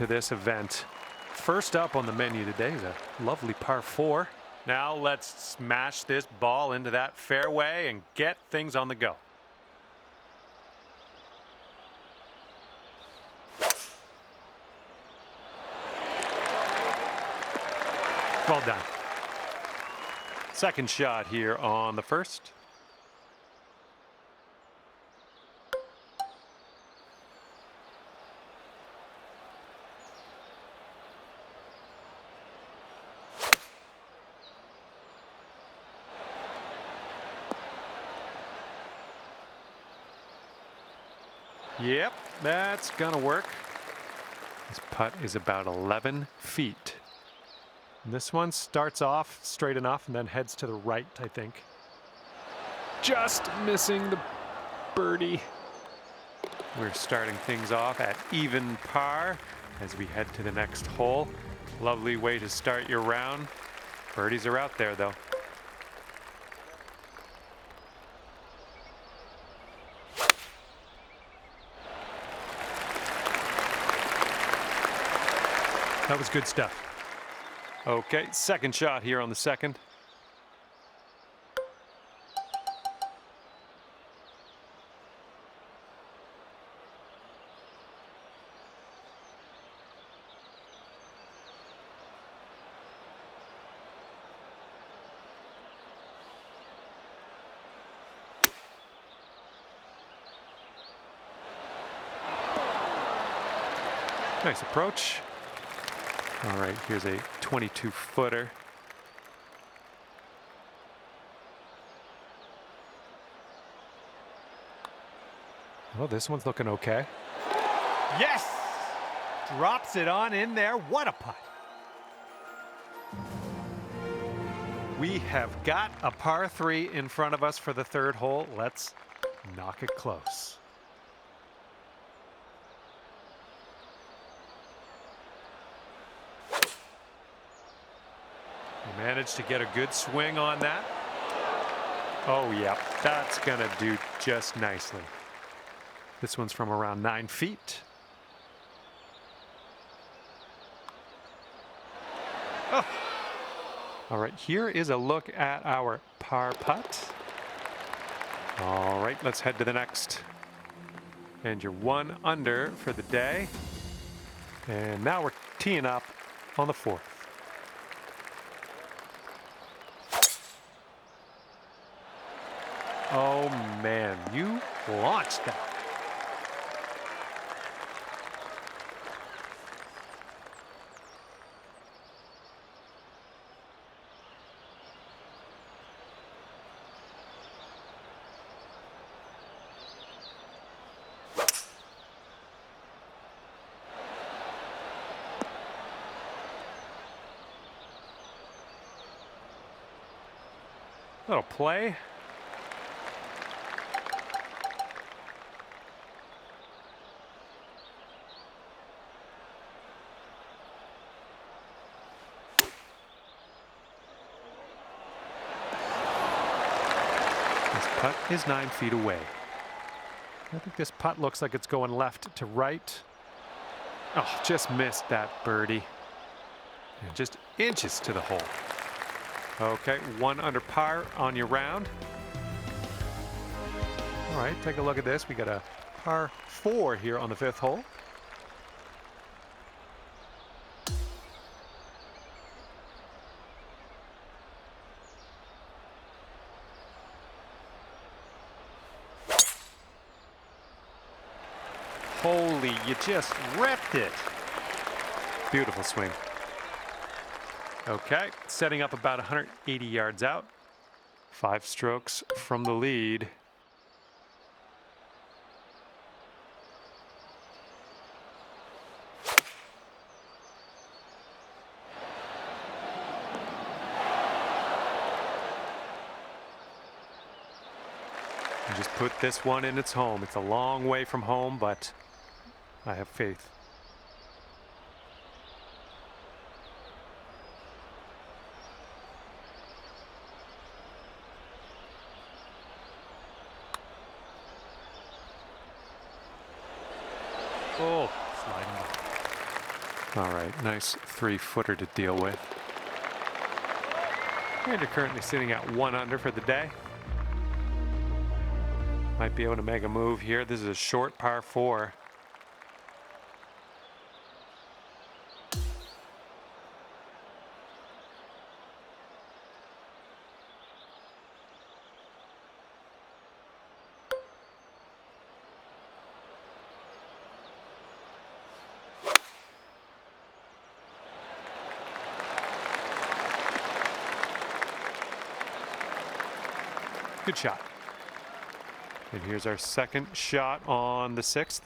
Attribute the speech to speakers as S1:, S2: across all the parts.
S1: To this event. First up on the menu today is a lovely par 4. Now let's smash this ball into that fairway and get things on the go. Well done. Second shot here on the first. Yep, that's gonna work. This putt is about 11 feet. And this one starts off straight enough and then heads to the right, I think. Just missing the birdie. We're starting things off at even par as we head to the next hole. Lovely way to start your round. Birdies are out there though. That was good stuff. Okay, second shot here on the second. Nice approach. All right, here's a 22-footer. Well, this one's looking okay.
S2: Yes! Drops it on in there. What a putt.
S1: We have got a par 3 in front of us for the third hole. Let's knock it close. Managed to get a good swing on that. Oh yeah, that's gonna do just nicely. This one's from around 9 feet. Oh. All right, here is a look at our par putt. All right, let's head to the next. And you're 1 under for the day. And now we're teeing up on the 4th. Oh man, you launched that. Little play. Putt is 9 feet away. I think this putt looks like it's going left to right. Oh, just missed that birdie. And just inches to the hole. Okay, 1 under par on your round. All right, take a look at this. We got a par 4 here on the 5th hole. Holy, you just ripped it. Beautiful swing. Okay, setting up about 180 yards out. 5 strokes from the lead. And just put this one in its home. It's a long way from home, but I have faith. Oh, sliding back. All right, nice 3-footer to deal with. And you're currently sitting at 1 under for the day. Might be able to make a move here. This is a short par 4. Good shot. And here's our second shot on the 6th.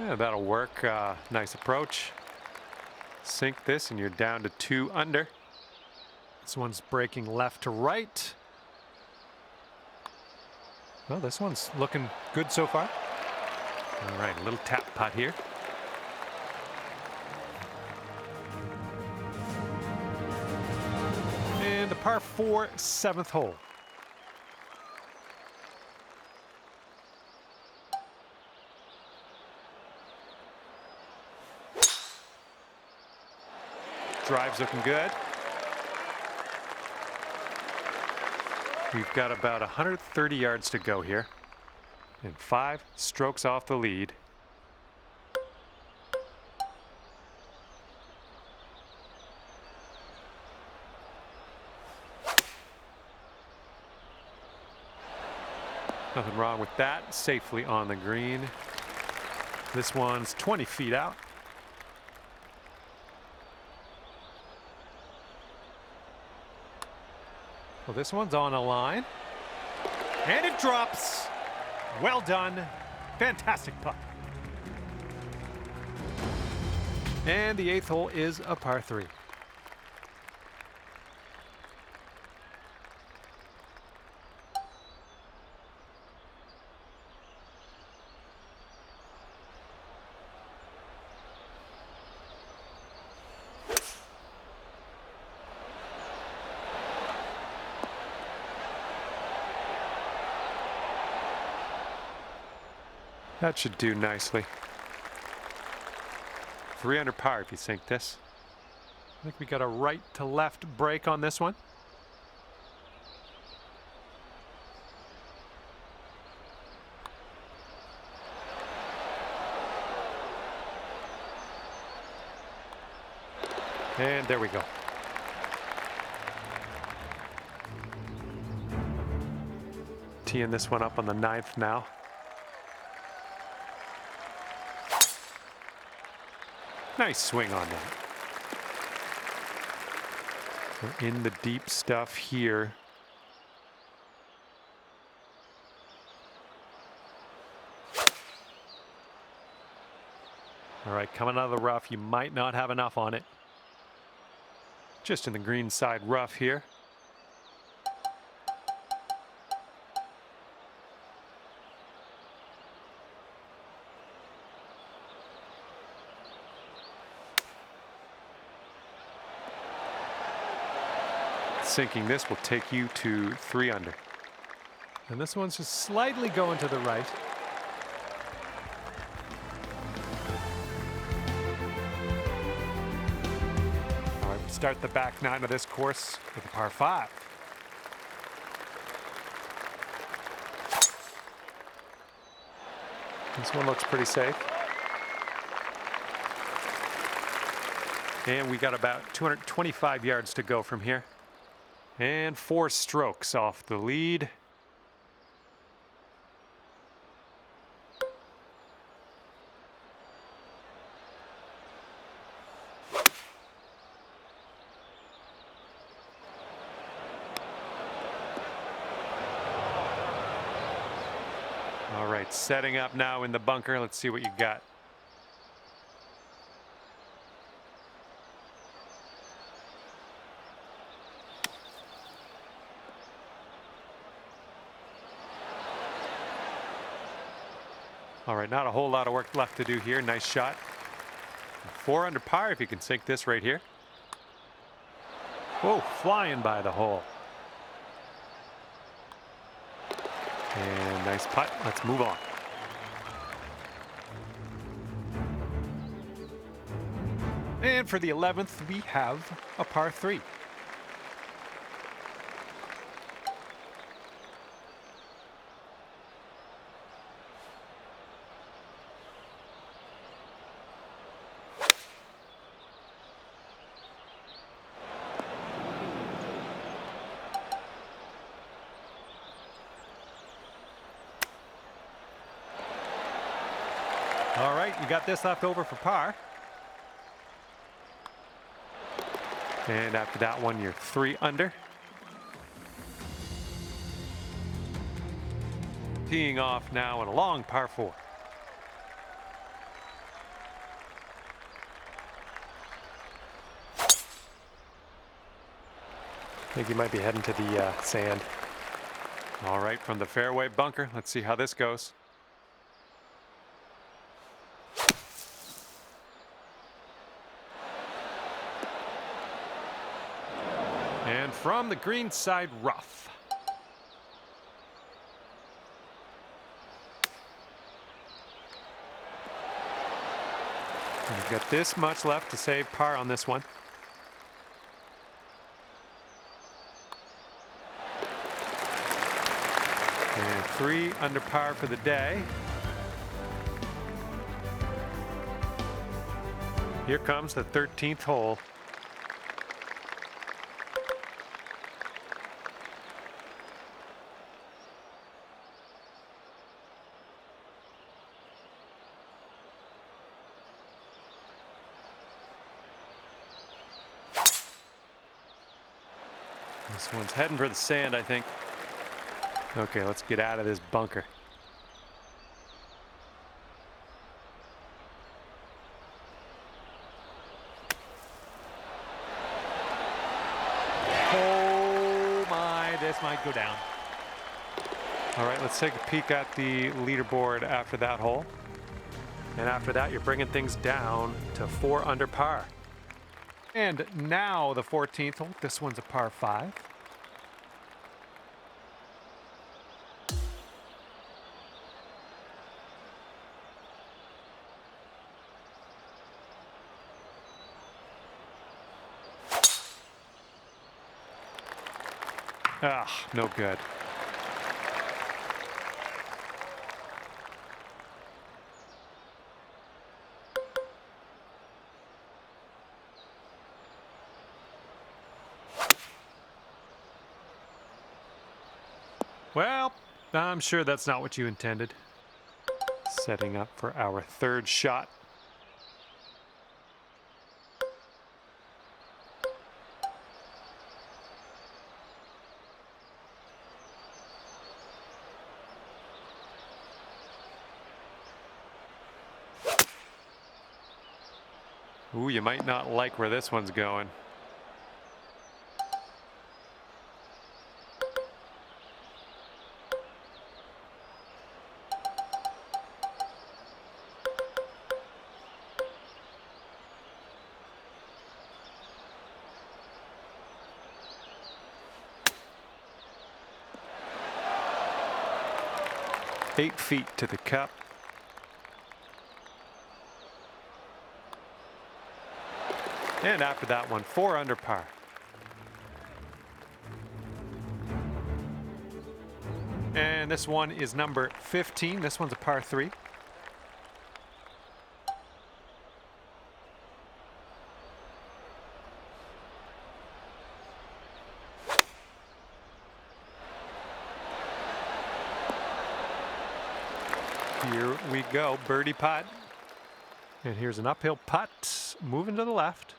S1: Yeah, that'll work. Nice approach. Sink this and you're down to 2 under. This one's breaking left to right. Well, this one's looking good so far. All right, a little tap putt here. And the par 4 7th hole. Drive's looking good. We've got about 130 yards to go here. And 5 strokes off the lead. Nothing wrong with that. Safely on the green. This one's 20 feet out. Well, this one's on a line.
S2: And it drops. Well done. Fantastic putt.
S1: And the 8th hole is a par 3. That should do nicely. 3 under par if you sink this. I think we got a right to left break on this one. And there we go. Teeing this one up on the 9th now. Nice swing on that. We're in the deep stuff here. All right, coming out of the rough, you might not have enough on it. Just in the green side rough here. Sinking this will take you to 3 under. And this one's just slightly going to the right. All right, start the back 9 of this course with a par 5. This one looks pretty safe. And we got about 225 yards to go from here. And 4 strokes off the lead. All right, setting up now in the bunker. Let's see what you got. All right, not a whole lot of work left to do here. Nice shot. 4 under par if you can sink this right here. Whoa, flying by the hole. And nice putt. Let's move on.
S2: And for the 11th, we have a par 3. All right, you got this left over for par.
S1: And after that one, you're 3 under. Teeing off now in a long par 4. I think you might be heading to the sand. All right, from the fairway bunker, let's see how this goes.
S2: And from the green side rough.
S1: You've got this much left to save par on this one. And 3 under par for the day. Here comes the 13th hole. This one's heading for the sand, I think. Okay, let's get out of this bunker.
S2: Oh my, this might go down.
S1: All right, let's take a peek at the leaderboard after that hole. And after that, you're bringing things down to 4 under par.
S2: And now the 14th hole. This one's a par 5.
S1: Ah, no good. Well, I'm sure that's not what you intended. Setting up for our 3rd shot. Ooh, you might not like where this one's going. Eight feet to the cup. And after that one, 4 under par.
S2: And this one is number 15. This one's a par 3.
S1: Here we go, birdie putt. And here's an uphill putt, moving to the left.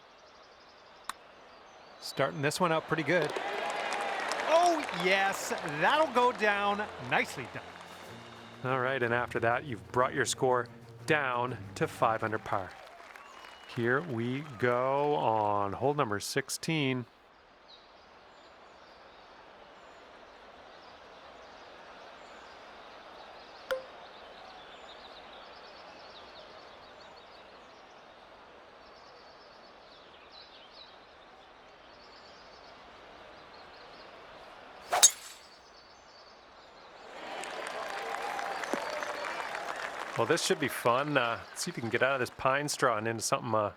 S2: Starting this one out pretty good. Oh, yes, that'll go down. Nicely done.
S1: All right, and after that, you've brought your score down to 5 under par. Here we go on hole number 16. Well, this should be fun. See if you can get out of this pine straw and into something a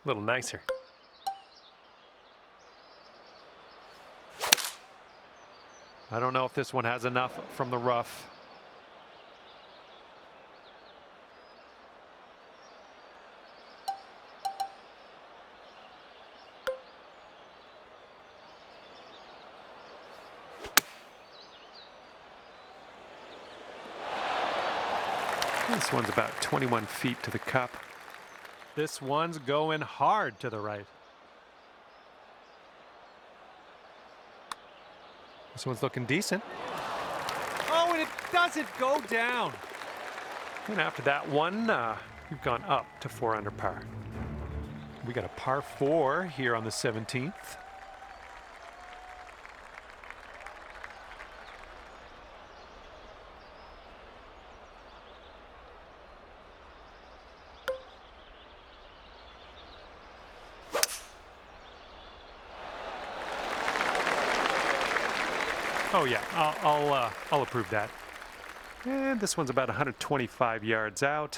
S1: little nicer. I don't know if this one has enough from the rough. This one's about 21 feet to the cup. This one's going hard to the right. This one's looking decent.
S2: Oh, and it doesn't go down.
S1: And after that one, we've gone up to 4 under par. We got a par 4 here on the 17th. Oh yeah, I'll approve that. And this one's about 125 yards out.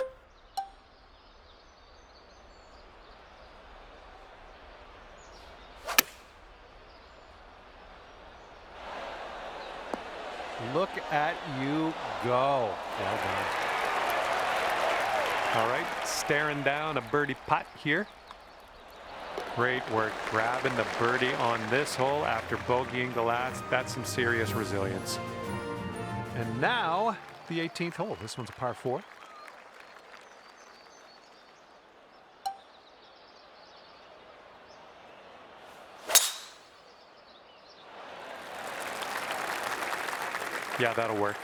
S2: Look at you go. Well done.
S1: All right, staring down a birdie putt here. Great work grabbing the birdie on this hole after bogeying the last. That's some serious resilience. And now the 18th hole. This one's a par 4. Yeah, that'll work.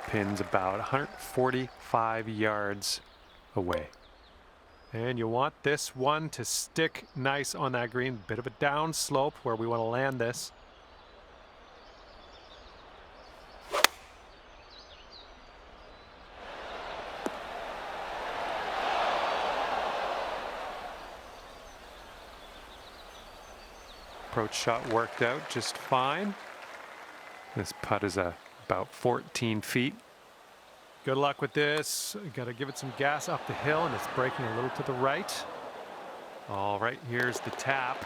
S1: Pin's about 145 yards away. And you want this one to stick nice on that green. Bit of a down slope where we want to land this. Approach shot worked out just fine. This putt is about 14 feet. Good luck with this. Got to give it some gas up the hill, and it's breaking a little to the right. All right, here's the tap.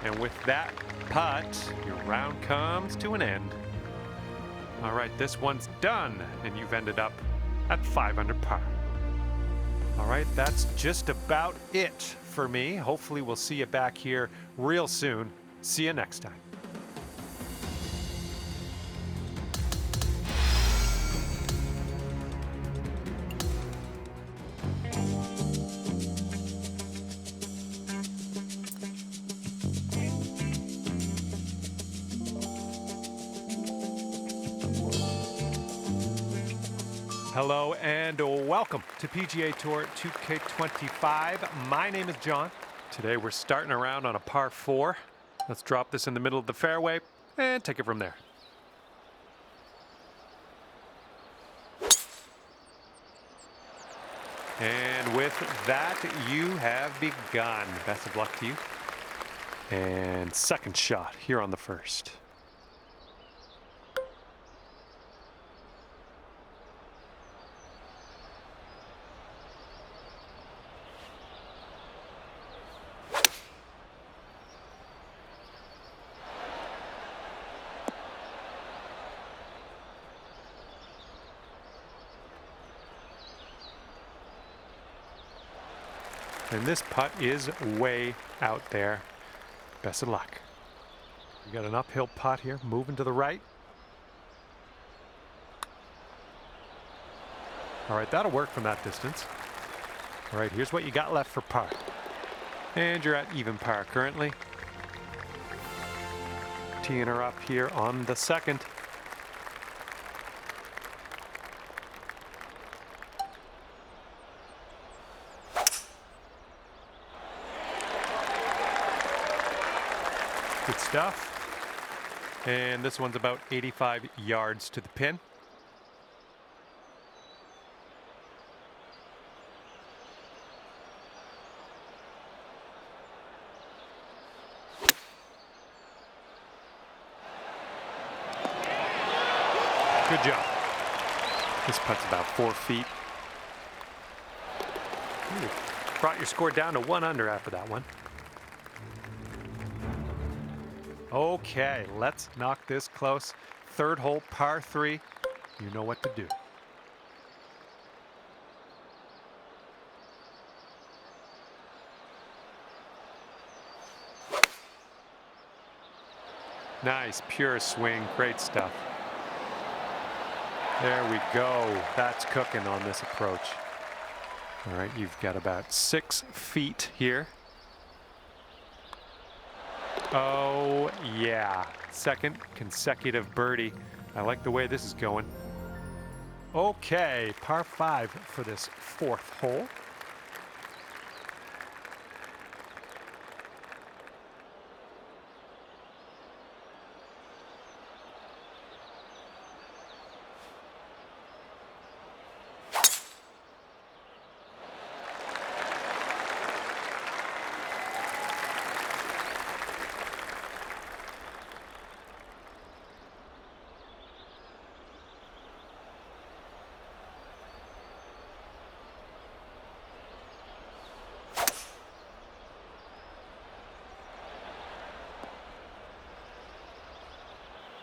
S1: And with that putt, your round comes to an end. All right, this one's done, and you've ended up at 5 under par. All right, that's just about it for me. Hopefully we'll see you back here real soon. See you next time. Hello and welcome to PGA Tour 2K25. My name is John. Today we're starting around on a par 4. Let's drop this in the middle of the fairway and take it from there. And with that, you have begun. Best of luck to you. And second shot here on the first. And this putt is way out there. Best of luck. We got an uphill putt here, moving to the right. All right, that'll work from that distance. All right, here's what you got left for par. And you're at even par currently. Teeing her up here on the second. Good stuff. And this one's about 85 yards to the pin. Good job. This putt's about 4 feet. Ooh, brought your score down to 1 under after that one. Okay, let's knock this close. Third hole, par 3. You know what to do. Nice, pure swing. Great stuff. There we go. That's cooking on this approach. All right, you've got about 6 feet here. Oh, yeah. Second consecutive birdie. I like the way this is going. Okay, par 5 for this 4th hole.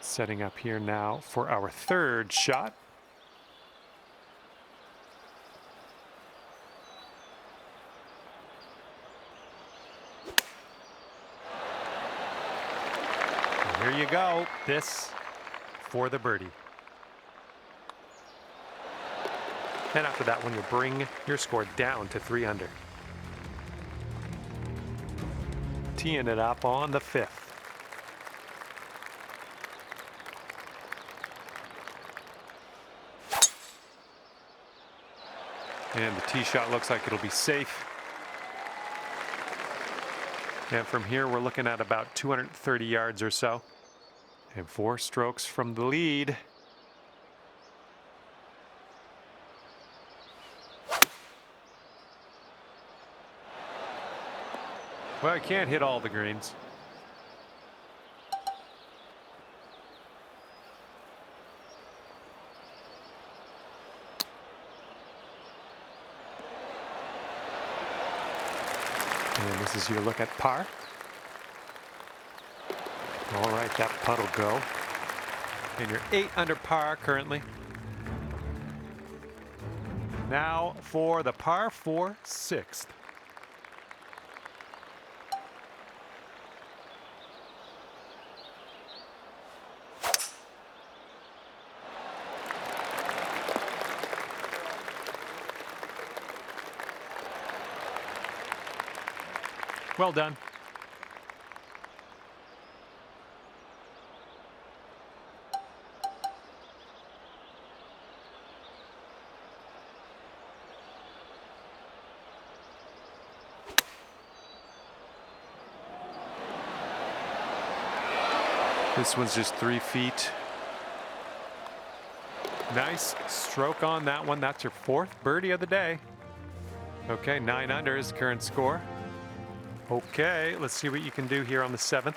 S1: Setting up here now for our 3rd shot. And here you go. This for the birdie. And after that one, you'll bring your score down to 3 under. Teeing it up on the 5th. And the tee shot looks like it'll be safe. And from here, we're looking at about 230 yards or so. And 4 strokes from the lead. Well, I can't hit all the greens. And this is your look at par. All right, that putt will go. And you're 8 under par currently. Now for the par 4 6th. Well done. This one's just 3 feet. Nice stroke on that one. That's your 4th birdie of the day. Okay, 9 under is the current score. Okay, let's see what you can do here on the 7th.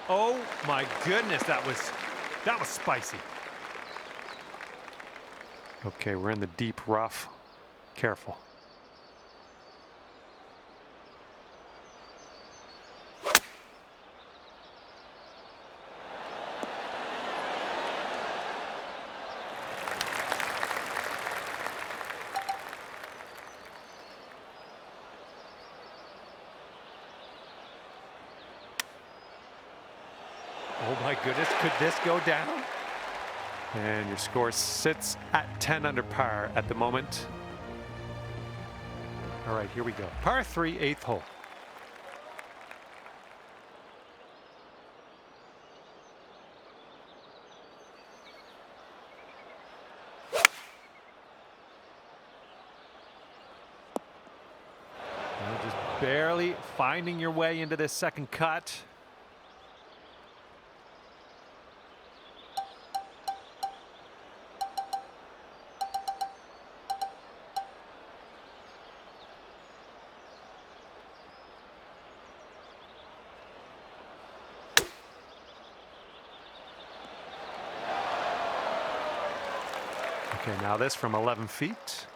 S1: Oh my goodness, that was spicy. Okay, we're in the deep rough. Careful. Oh my goodness, could this go down? And your score sits at 10 under par at the moment. All right, here we go. Par 3, 8th hole. You're just barely finding your way into this second cut. Okay, now this from 11 feet.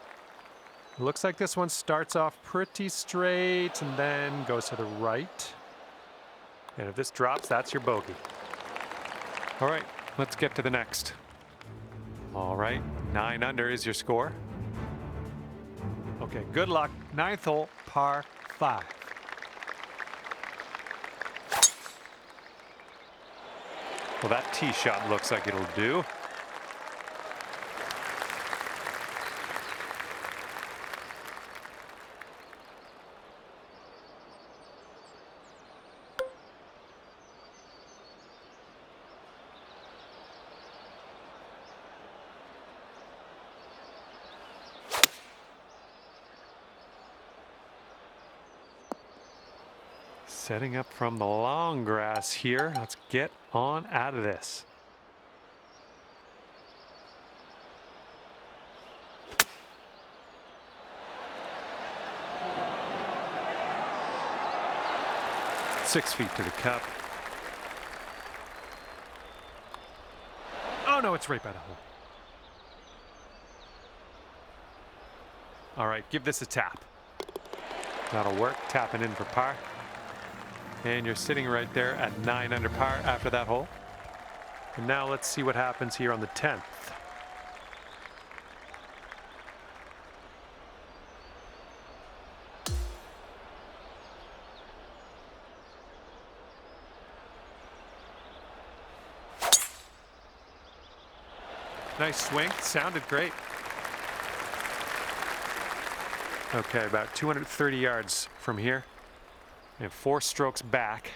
S1: Looks like this one starts off pretty straight and then goes to the right. And if this drops, that's your bogey. All right, let's get to the next. All right, 9 under is your score. Okay, good luck. 9th hole, par 5. Well, that tee shot looks like it'll do. Setting up from the long grass here. Let's get on out of this. Six feet to the cup. Oh no, it's right by the hole. All right, give this a tap. That'll work. Tapping in for par. And you're sitting right there at 9 under par after that hole. And now let's see what happens here on the 10th. Nice swing, sounded great. Okay, about 230 yards from here. And 4 strokes back.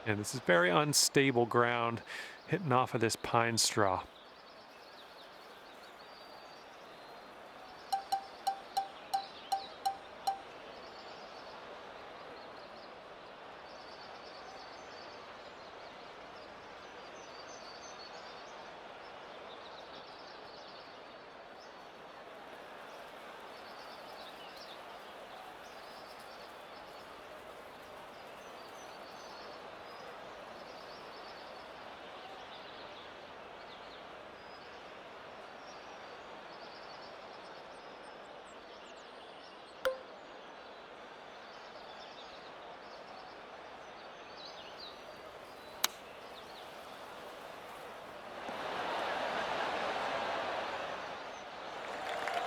S1: And this is very unstable ground, hitting off of this pine straw.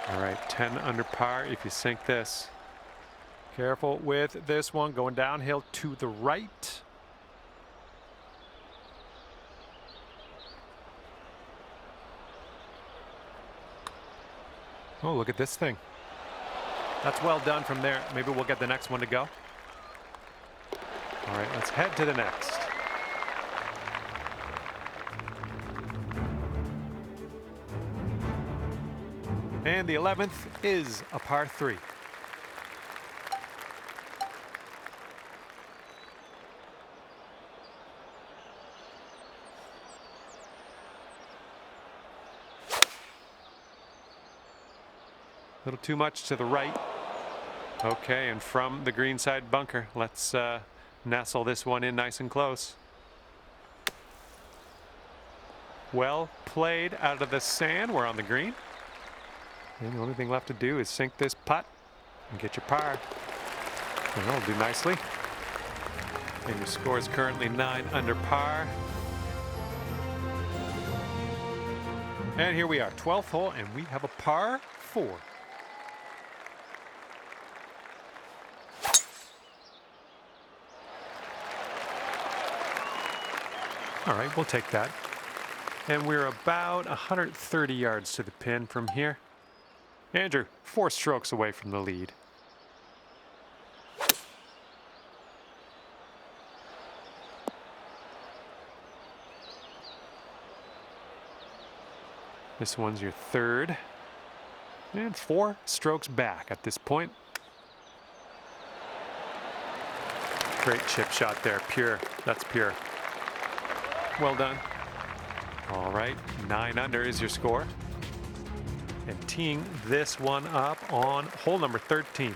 S1: All right, 10 under par if you sink this. Careful with this one, going downhill to the right. Oh, look at this thing. That's well done from there. Maybe we'll get the next one to go. All right, let's head to the next. And the 11th is a par 3. A little too much to the right. Okay, and from the greenside bunker, let's nestle this one in nice and close. Well played out of the sand. We're on the green. And the only thing left to do is sink this putt and get your par. And that'll do nicely. And your score is currently 9 under par. And here we are, 12th hole, and we have a par 4. All right, we'll take that. And we're about 130 yards to the pin from here. Andrew, 4 strokes away from the lead. This one's your 3rd. And 4 strokes back at this point. Great chip shot there, pure. That's pure. Well done. All right, 9 under is your score. and teeing this one up on hole number 13.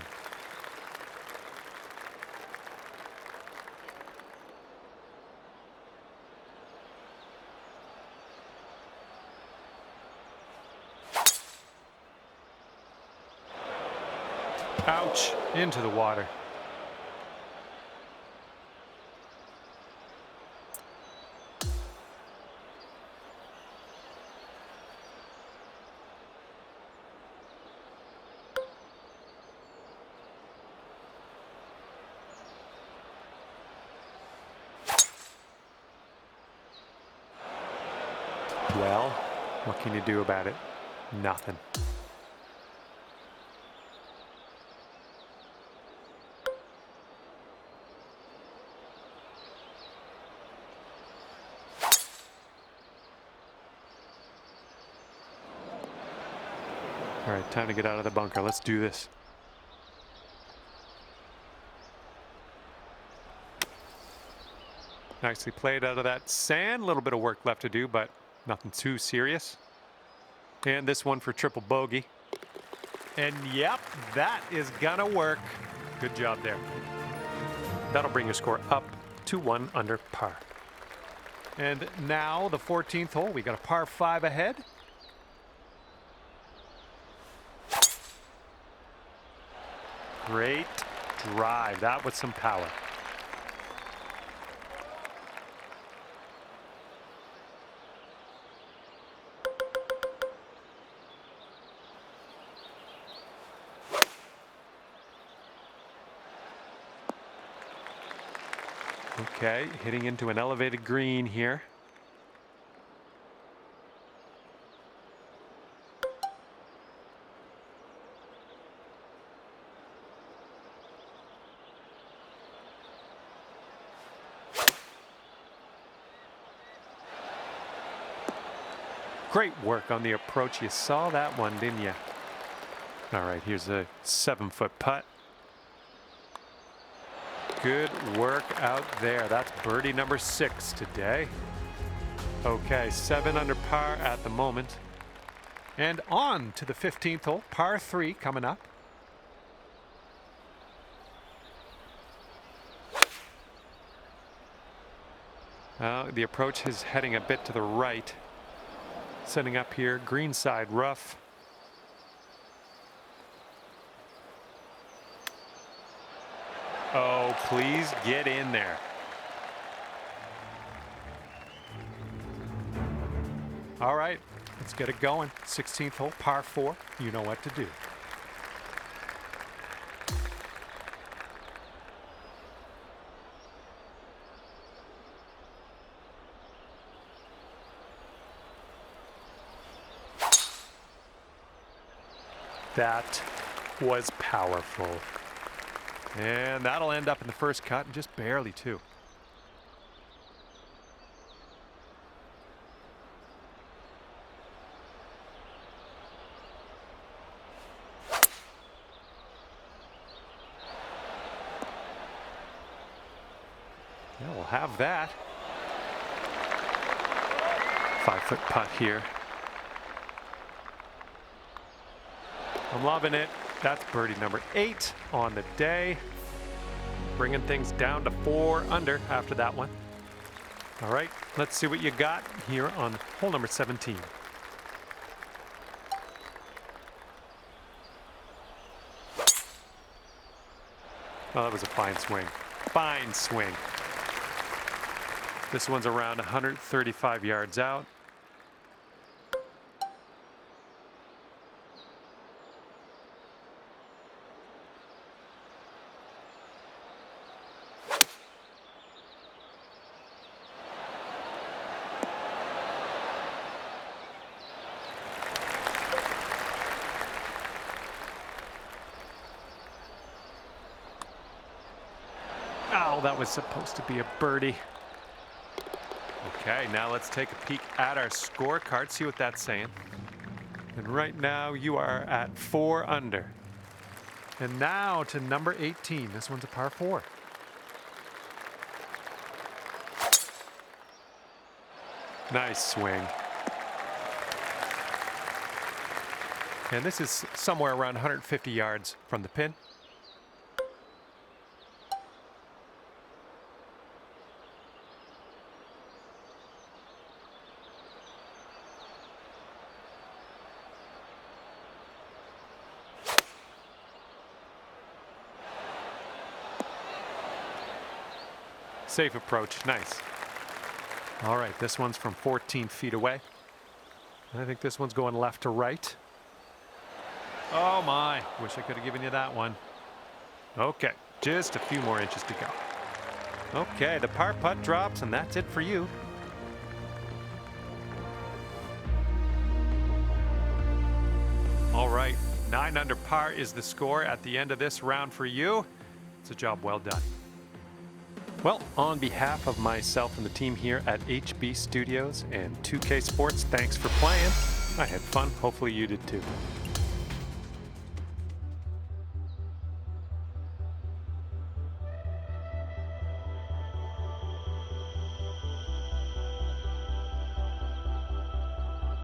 S1: Ouch, into the water. Well, what can you do about it? Nothing. All right, time to get out of the bunker. Let's do this. Nicely played out of that sand. A little bit of work left to do, but nothing too serious. And this one for triple bogey. And yep, that is gonna work. Good job there. That'll bring your score up to 1 under par. And now the 14th hole, we got a par 5 ahead. Great drive. That was some power. Okay, hitting into an elevated green here. Great work on the approach. You saw that one, didn't you? All right, here's a 7-foot putt. Good work out there. That's birdie number 6 today. Okay, 7 under par at the moment. And on to the 15th hole, par 3 coming up. The approach is heading a bit to the right. Setting up here, greenside rough. Oh, please get in there. All right, let's get it going. 16th hole, par 4. You know what to do. That was powerful. And that'll end up in the first cut, just barely too. Yeah, we'll have that. 5-foot putt here. I'm loving it. That's birdie number 8 on the day. Bringing things down to 4 under after that one. All right, let's see what you got here on hole number 17. Oh, that was a fine swing. Fine swing. This one's around 135 yards out. Oh, that was supposed to be a birdie. Okay, now let's take a peek at our scorecard, see what that's saying. And right now you are at 4 under. And now to number 18. This one's a par 4. Nice swing. And this is somewhere around 150 yards from the pin. Safe approach, nice. All right, this one's from 14 feet away. I think this one's going left to right. Oh my, wish I could have given you that one. Okay, just a few more inches to go. Okay, the par putt drops, and that's it for you. All right, 9 under par is the score at the end of this round for you. It's a job well done. Well, on behalf of myself and the team here at HB Studios and 2K Sports, thanks for playing. I had fun. Hopefully you did too.